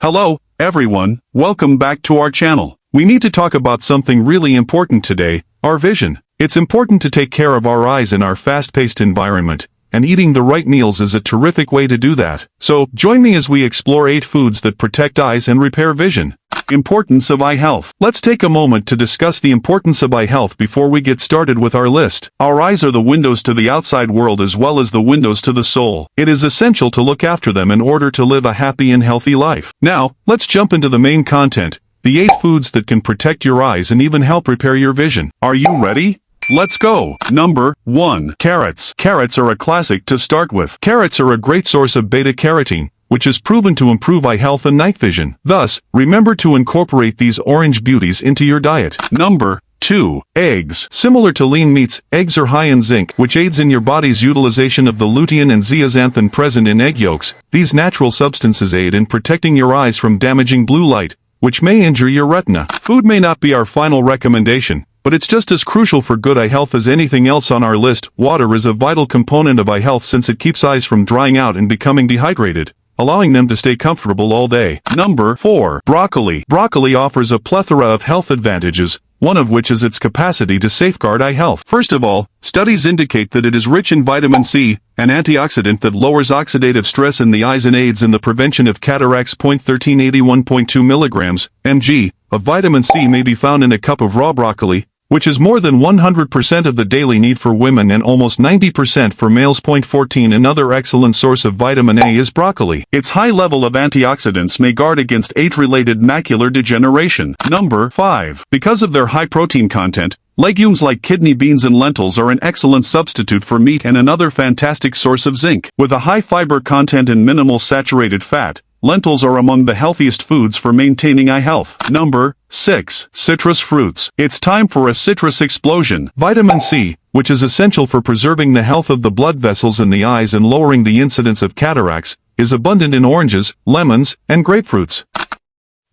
Hello, everyone, welcome back to our channel. We need to talk about something really important today, our vision. It's important to take care of our eyes in our fast-paced environment, and eating the right meals is a terrific way to do that. So, join me as we explore 8 foods that protect eyes and repair vision. Importance of eye health. Let's take a moment to discuss the importance of eye health before we get started with our list. Our eyes are the windows to the outside world as well as the windows to the soul. It is essential to look after them in order to live a happy and healthy life. Now, let's jump into the main content, the 8 foods that can protect your eyes and even help repair your vision. Are you ready? Let's go! Number 1. Carrots. Carrots are a classic to start with. Carrots are a great source of beta-carotene, which is proven to improve eye health and night vision. Thus, remember to incorporate these orange beauties into your diet. Number 2. Eggs. Similar to lean meats, eggs are high in zinc, which aids in your body's utilization of the lutein and zeaxanthin present in egg yolks. These natural substances aid in protecting your eyes from damaging blue light, which may injure your retina. Food may not be our final recommendation, but it's just as crucial for good eye health as anything else on our list. Water is a vital component of eye health since it keeps eyes from drying out and becoming dehydrated, allowing them to stay comfortable all day. Number 4. Broccoli. Broccoli offers a plethora of health advantages, one of which is its capacity to safeguard eye health. First of all, studies indicate that it is rich in vitamin C, an antioxidant that lowers oxidative stress in the eyes and aids in the prevention of cataracts. 1381.2 milligrams, mg, of vitamin C may be found in a cup of raw broccoli, which is more than 100% of the daily need for women and almost 90% for males. 14. Another excellent source of vitamin A is broccoli. Its high level of antioxidants may guard against age-related macular degeneration. Number 5. Because of their high protein content, legumes like kidney beans and lentils are an excellent substitute for meat and another fantastic source of zinc. With a high fiber content and minimal saturated fat, lentils are among the healthiest foods for maintaining eye health. Number 6. Citrus fruits. It's time for a citrus explosion. Vitamin C, which is essential for preserving the health of the blood vessels in the eyes and lowering the incidence of cataracts, is abundant in oranges, lemons, and grapefruits.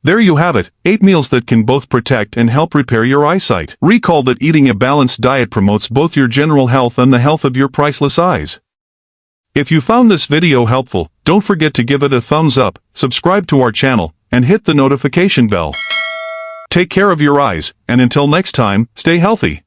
There you have it, 8 meals that can both protect and help repair your eyesight. Recall that eating a balanced diet promotes both your general health and the health of your priceless eyes. If you found this video helpful, don't forget to give it a thumbs up, subscribe to our channel, and hit the notification bell. Take care of your eyes, and until next time, stay healthy.